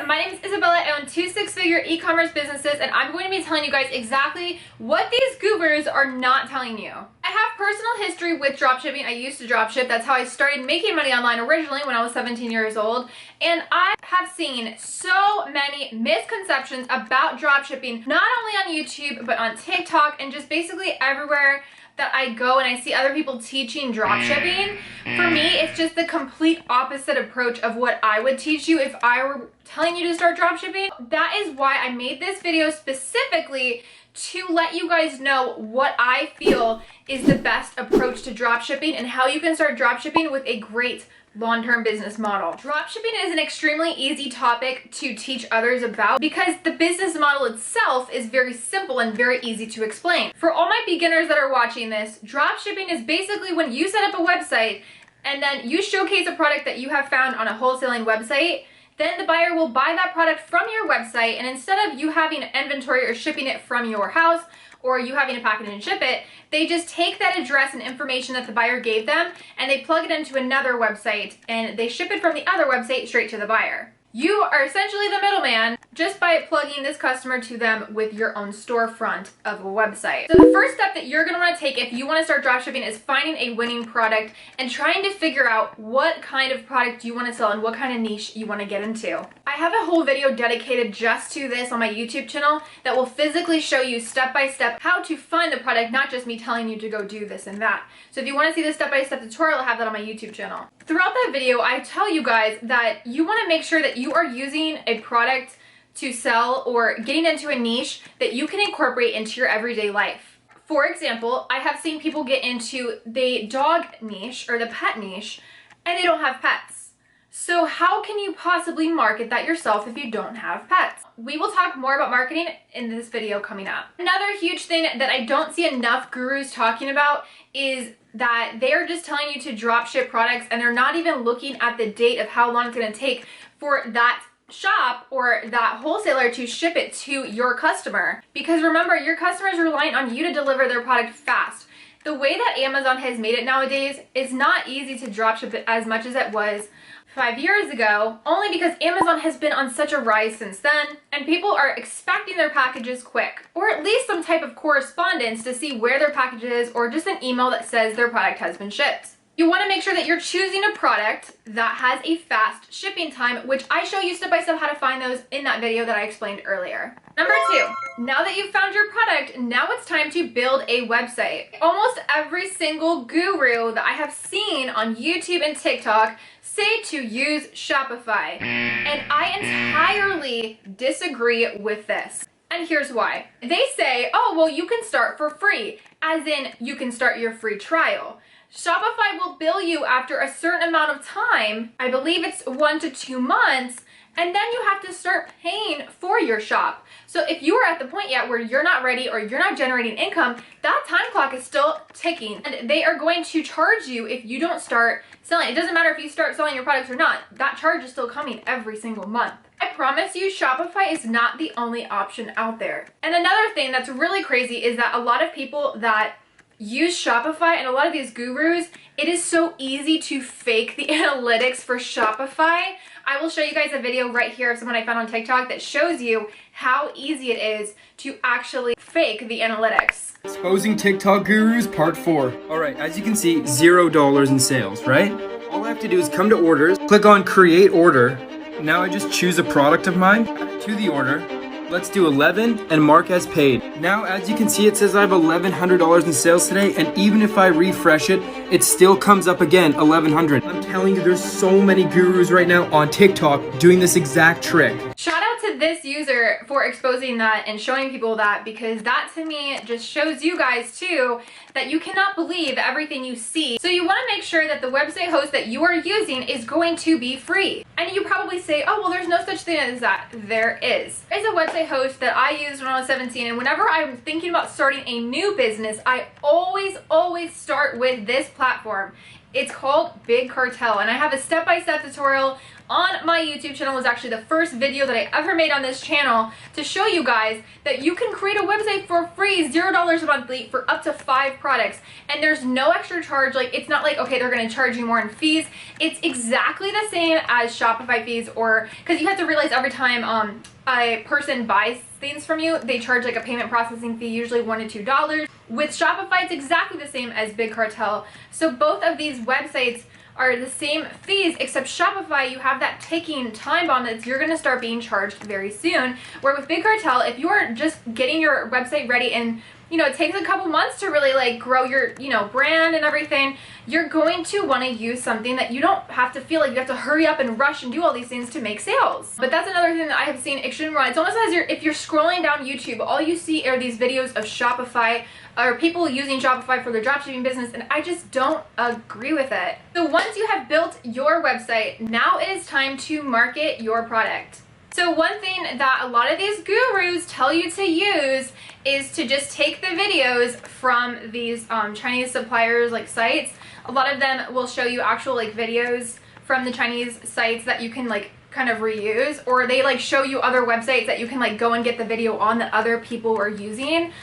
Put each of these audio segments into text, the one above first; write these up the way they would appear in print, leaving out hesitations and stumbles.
my name is Isabella. I own 2 six-figure e-commerce businesses, and I'm going to be telling you guys exactly what these gurus are not telling you. I have personal history with dropshipping. I used to dropship. That's how I started making money online originally when I was 17 years old. And I have seen so many misconceptions about dropshipping, not only on YouTube, but on TikTok and just basically everywhere that I go and I see other people teaching dropshipping. For me, it's just the complete opposite approach of what I would teach you if I were telling you to start dropshipping. That is why I made this video specifically to let you guys know what I feel is the best approach to dropshipping and how you can start dropshipping with a great long-term business model. Dropshipping is an extremely easy topic to teach others about because the business model itself is very simple and very easy to explain. For all my beginners that are watching this, dropshipping is basically when you set up a website and then you showcase a product that you have found on a wholesaling website. Then the buyer will buy that product from your website, and instead of you having inventory or shipping it from your house or you having to pack it and ship it, they just take that address and information that the buyer gave them and they plug it into another website and they ship it from the other website straight to the buyer. You are essentially the middleman just by plugging this customer to them with your own storefront of a website. So the first step that you're going to want to take if you want to start dropshipping is finding a winning product and trying to figure out what kind of product you want to sell and what kind of niche you want to get into. I have a whole video dedicated just to this on my YouTube channel that will physically show you step by step how to find the product, not just me telling you to go do this and that. So if you want to see the step-by-step tutorial, I have that on my YouTube channel. Throughout that video, I tell you guys that you want to make sure that you are using a product to sell or getting into a niche that you can incorporate into your everyday life. For example, I have seen people get into the dog niche or the pet niche and they don't have pets. So how can you possibly market that yourself if you don't have pets? We will talk more about marketing in this video coming up. Another huge thing that I don't see enough gurus talking about is that they are just telling you to drop ship products and they're not even looking at the date of how long it's going to take for that shop or that wholesaler to ship it to your customer. Because remember, your customer is relying on you to deliver their product fast. The way that Amazon has made it nowadays is not easy to dropship it as much as it was 5 years ago, only because Amazon has been on such a rise since then, and people are expecting their packages quick, or at least some type of correspondence to see where their package is, or just an email that says their product has been shipped. You want to make sure that you're choosing a product that has a fast shipping time, which I show you step by step how to find those in that video that I explained earlier. Number 2, now that you've found your product, now it's time to build a website. Almost every single guru that I have seen on YouTube and TikTok say to use Shopify, and I entirely disagree with this. And here's why. They say, oh, well, you can start for free, as in you can start your free trial. Shopify will bill you after a certain amount of time, I believe it's 1 to 2 months, and then you have to start paying for your shop. So if you are at the point yet where you're not ready or you're not generating income, that time clock is still ticking and they are going to charge you if you don't start selling. It doesn't matter if you start selling your products or not, that charge is still coming every single month. I promise you, Shopify is not the only option out there. And another thing that's really crazy is that a lot of people that use Shopify and a lot of these gurus, it is so easy to fake the analytics for Shopify. I will show you guys a video right here of someone I found on TikTok that shows you how easy it is to actually fake the analytics. Exposing TikTok gurus part 4. Alright, as you can see, $0 in sales, right? All I have to do is come to orders, click on create order. Now I just choose a product of mine, add it to the order. Let's do 11 and mark as paid. Now, as you can see, it says I have $1,100 in sales today, and even if I refresh it, it still comes up again, $1,100. I'm telling you, there's so many gurus right now on TikTok doing this exact trick. Shout out to this user for exposing that and showing people that, because that to me just shows you guys too that you cannot believe everything you see. So you want to make sure that the website host that you are using is going to be free. And you probably say, oh, well, there's no such thing as that. There is. There's a website host that I used when I was 17, and whenever I'm thinking about starting a new business, I always start with this platform. It's called Big Cartel, and I have a step-by-step tutorial on my YouTube channel. Was actually the first video that I ever made on this channel to show you guys that you can create a website for free, $0 monthly, for up to 5 products, and there's no extra charge. Like, it's not like, okay, they're going to charge you more in fees. It's exactly the same as Shopify fees, or because you have to realize every time a person buys things from you, they charge like a payment processing fee, usually $1 to $2. With Shopify, it's exactly the same as Big Cartel. So both of these websites are the same fees, except Shopify, you have that ticking time bomb that you're gonna start being charged very soon. Where with Big Cartel, if you're just getting your website ready and it takes a couple months to really like grow your, brand and everything, you're going to want to use something that you don't have to feel like you have to hurry up and rush and do all these things to make sales. But that's another thing that I have seen extremely wrong. It's almost as if you're scrolling down YouTube, all you see are these videos of Shopify or people using Shopify for their dropshipping business, and I just don't agree with it. So once you have built your website, now it is time to market your product. So one thing that a lot of these gurus tell you to use is to just take the videos from these Chinese suppliers like sites. A lot of them will show you actual like videos from the Chinese sites that you can like kind of reuse, or they like show you other websites that you can like go and get the video on that other people are using.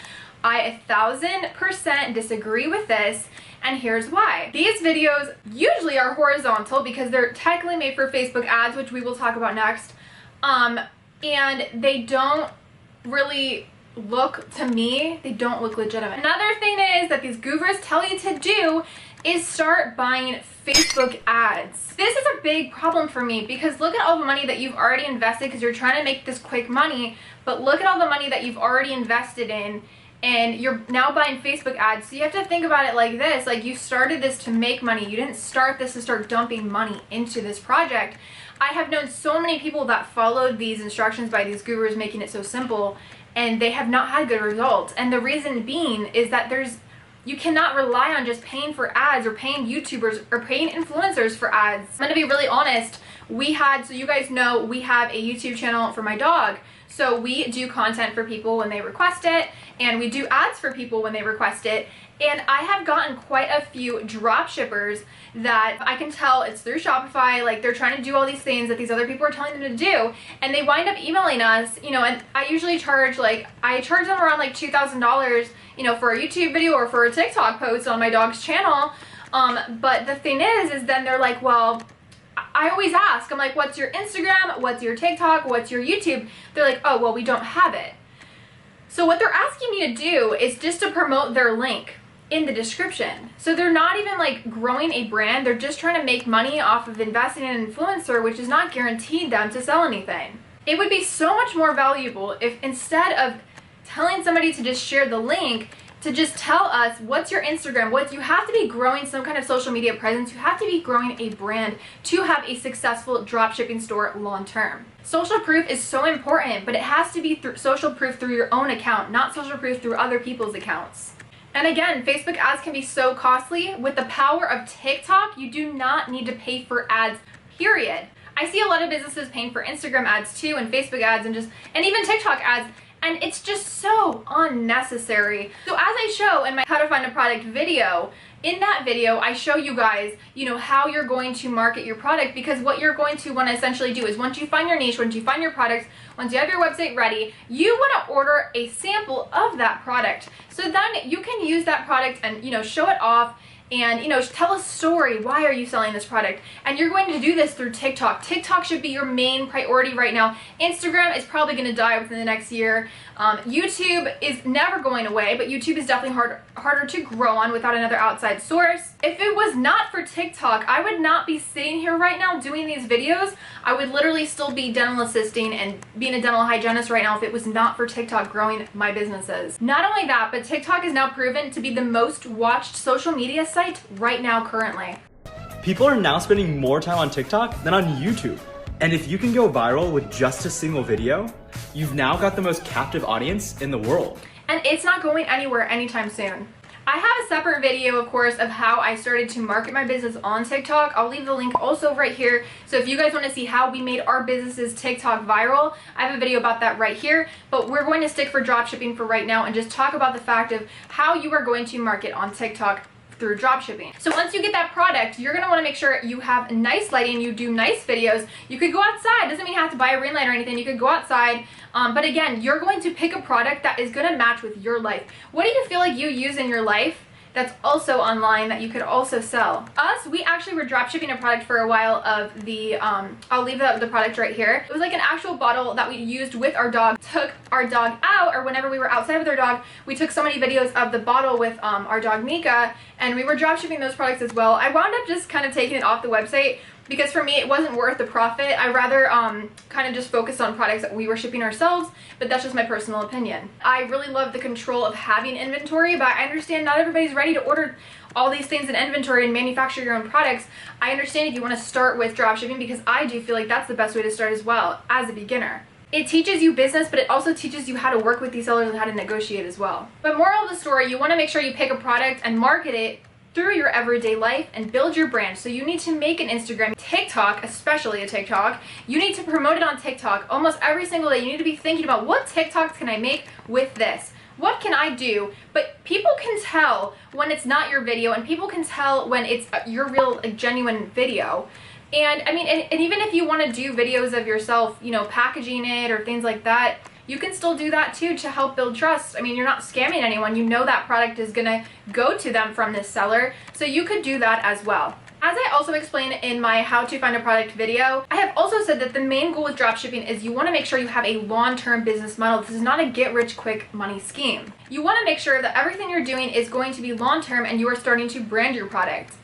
I 1000% disagree with this, and here's why. These videos usually are horizontal because they're technically made for Facebook ads, which we will talk about next. And they don't really look, to me, they don't look legitimate. Another thing is that these gurus tell you to do is start buying Facebook ads. This is a big problem for me because look at all the money that you've already invested because you're trying to make this quick money, but look at all the money that you've already invested in, and you're now buying Facebook ads. So you have to think about it like this, like you started this to make money. You didn't start this to start dumping money into this project. I have known so many people that followed these instructions by these gurus making it so simple, and they have not had good results. And the reason being is that you cannot rely on just paying for ads or paying YouTubers or paying influencers for ads. I'm gonna be really honest. So you guys know, we have a YouTube channel for my dog. So we do content for people when they request it, and we do ads for people when they request it. And I have gotten quite a few drop shippers that I can tell it's through Shopify, like they're trying to do all these things that these other people are telling them to do, and they wind up emailing us, and I usually charge them around like $2,000, for a YouTube video or for a TikTok post on my dog's channel. But the thing is then they're like, well, I always ask, I'm like, what's your Instagram? What's your TikTok? What's your YouTube? They're like, oh, well, we don't have it. So what they're asking me to do is just to promote their link in the description. So they're not even like growing a brand. They're just trying to make money off of investing in an influencer, which is not guaranteed them to sell anything. It would be so much more valuable if instead of telling somebody to just share the link, to just tell us what's your Instagram. You have to be growing some kind of social media presence. You have to be growing a brand to have a successful dropshipping store long term. Social proof is so important, but it has to be social proof through your own account, not social proof through other people's accounts. And again, Facebook ads can be so costly. With the power of TikTok, you do not need to pay for ads, period. I see a lot of businesses paying for Instagram ads too, and Facebook ads, and even TikTok ads. And it's just so unnecessary. So as I show in my how to find a product video, in that video, I show you guys, how you're going to market your product, because what you're going to want to essentially do is once you find your niche, once you find your products, once you have your website ready, you want to order a sample of that product. So then you can use that product and, show it off and, tell a story. Why are you selling this product? And you're going to do this through TikTok. TikTok should be your main priority right now. Instagram is probably going to die within the next year. YouTube is never going away, but YouTube is definitely harder to grow on without another outside source. If it was not for TikTok, I would not be sitting here right now doing these videos. I would literally still be dental assisting and being a dental hygienist right now if it was not for TikTok growing my businesses. Not only that, but TikTok is now proven to be the most watched social media site right now currently. People are now spending more time on TikTok than on YouTube. And if you can go viral with just a single video, you've now got the most captive audience in the world. And it's not going anywhere anytime soon. I have a separate video, of course, of how I started to market my business on TikTok. I'll leave the link also right here. So if you guys want to see how we made our businesses TikTok viral, I have a video about that right here. But we're going to stick for dropshipping for right now and just talk about the fact of how you are going to market on TikTok through dropshipping. So once you get that product, you're gonna wanna make sure you have nice lighting, you do nice videos. You could go outside, doesn't mean you have to buy a ring light or anything, you could go outside. But again, you're going to pick a product that is gonna match with your life. What do you feel like you use in your life that's also online that you could also sell? We actually were dropshipping a product for a while of the, I'll leave the product right here. It was like an actual bottle that we used with our dog. Took our dog out, or whenever we were outside with our dog, we took so many videos of the bottle with our dog Mika, and we were dropshipping those products as well. I wound up just kind of taking it off the website because for me it wasn't worth the profit. I rather kind of just focus on products that we were shipping ourselves, but that's just my personal opinion. I really love the control of having inventory, but I understand not everybody's ready to order all these things in inventory and manufacture your own products. I understand if you want to start with dropshipping, because I do feel like that's the best way to start as well as a beginner. It teaches you business, but it also teaches you how to work with these sellers and how to negotiate as well. But moral of the story, you want to make sure you pick a product and market it through your everyday life and build your brand. So you need to make an Instagram, TikTok, especially a TikTok. You need to promote it on TikTok almost every single day. You need to be thinking about, what TikToks can I make with this? What can I do? But people can tell when it's not your video, and people can tell when it's your real, genuine video. And I mean, and even if you want to do videos of yourself, you know, packaging it or things like that, you can still do that too to help build trust. I mean, you're not scamming anyone. You know that product is gonna go to them from this seller, so you could do that as well. As I also explained in my how to find a product video, I have also said that the main goal with dropshipping is you want to make sure you have a long-term business model. This is not a get-rich-quick money scheme. You want to make sure that everything you're doing is going to be long-term and you are starting to brand your product.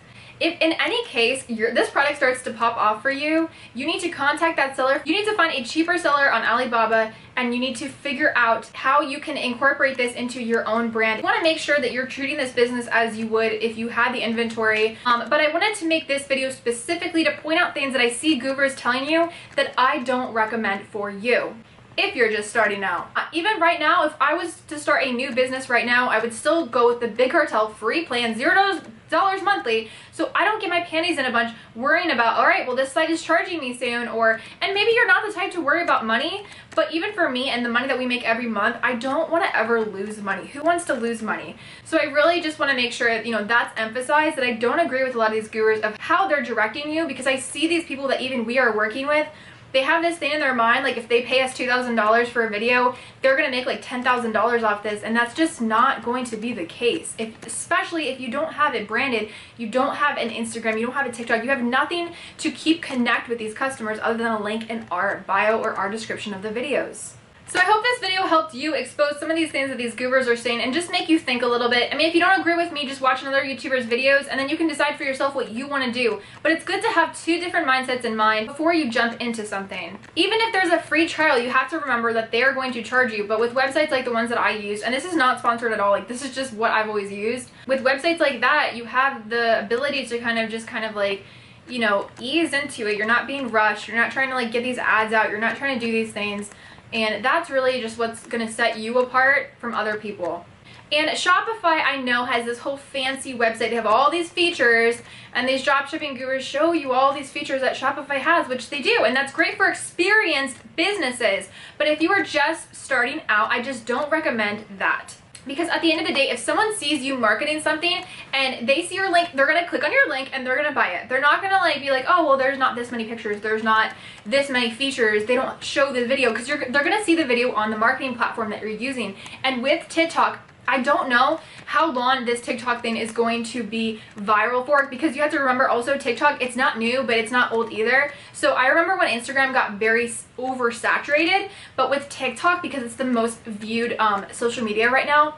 If in any case this product starts to pop off for you, you need to contact that seller. You need to find a cheaper seller on Alibaba, and you need to figure out how you can incorporate this into your own brand. You want to make sure that you're treating this business as you would if you had the inventory. But I wanted to make this video specifically to point out things that I see gurus telling you that I don't recommend for you if you're just starting out. Even right now, if I was to start a new business right now, I would still go with the Big Cartel free plan, $0 monthly, so I don't get my panties in a bunch worrying about, all right, well, this site is charging me soon, and maybe you're not the type to worry about money, but even for me and the money that we make every month, I don't want to ever lose money. Who wants to lose money? So I really just want to make sure, you know, that's emphasized, that I don't agree with a lot of these gurus of how they're directing you, because I see these people that even we are working with, they have this thing in their mind, like if they pay us $2,000 for a video, they're gonna make like $10,000 off this, and that's just not going to be the case. Especially if you don't have it branded, you don't have an Instagram, you don't have a TikTok, you have nothing to connect with these customers other than a link in our bio or our description of the videos. So I hope this video helped you expose some of these things that these gurus are saying and just make you think a little bit. I mean, if you don't agree with me, just watch another YouTuber's videos and then you can decide for yourself what you want to do. But it's good to have two different mindsets in mind before you jump into something. Even if there's a free trial, you have to remember that they're going to charge you. But with websites like the ones that I use, and this is not sponsored at all, like this is just what I've always used. With websites like that, you have the ability to kind of like, you know, ease into it. You're not being rushed. You're not trying to like get these ads out. You're not trying to do these things. And that's really just what's going to set you apart from other people. And Shopify, I know, has this whole fancy website. They have all these features, and these dropshipping gurus show you all these features that Shopify has, which they do, and that's great for experienced businesses. But if you are just starting out, I just don't recommend that. Because at the end of the day, if someone sees you marketing something and they see your link, they're going to click on your link and they're going to buy it. They're not going to like be like, oh, well, there's not this many pictures, there's not this many features, they don't show the video, because they're going to see the video on the marketing platform that you're using. And with TikTok, I don't know how long this TikTok thing is going to be viral for, because you have to remember also TikTok, it's not new, but it's not old either. So I remember when Instagram got very oversaturated, but with TikTok, because it's the most viewed social media right now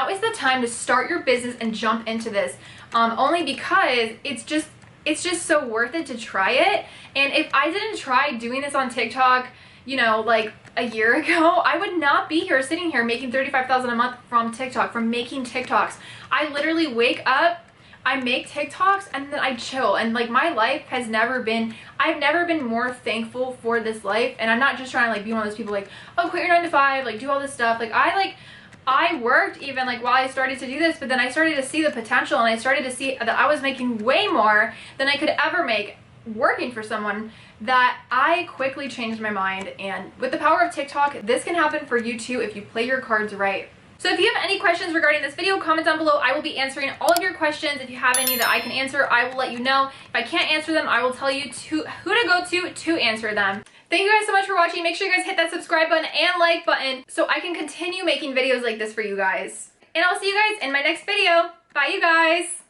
is the time to start your business and jump into this. Only because it's just so worth it to try it. And if I didn't try doing this on TikTok, you know, like a year ago, I would not be here sitting here making $35,000 a month from TikTok, from making TikToks. I literally wake up, I make TikToks, and then I chill. And like my life has never been, I've never been more thankful for this life. And I'm not just trying to like be one of those people like, oh, quit your 9 to 5, like do all this stuff. Like I worked even like while I started to do this, but then I started to see the potential, and I started to see that I was making way more than I could ever make working for someone, that I quickly changed my mind. And with the power of TikTok, this can happen for you too if you play your cards right. So if you have any questions regarding this video, comment down below. I will be answering all of your questions. If you have any that I can answer, I will let you know. If I can't answer them, I will tell you who to go to answer them. Thank you guys so much for watching. Make sure you guys hit that subscribe button and like button so I can continue making videos like this for you guys. And I'll see you guys in my next video. Bye, you guys.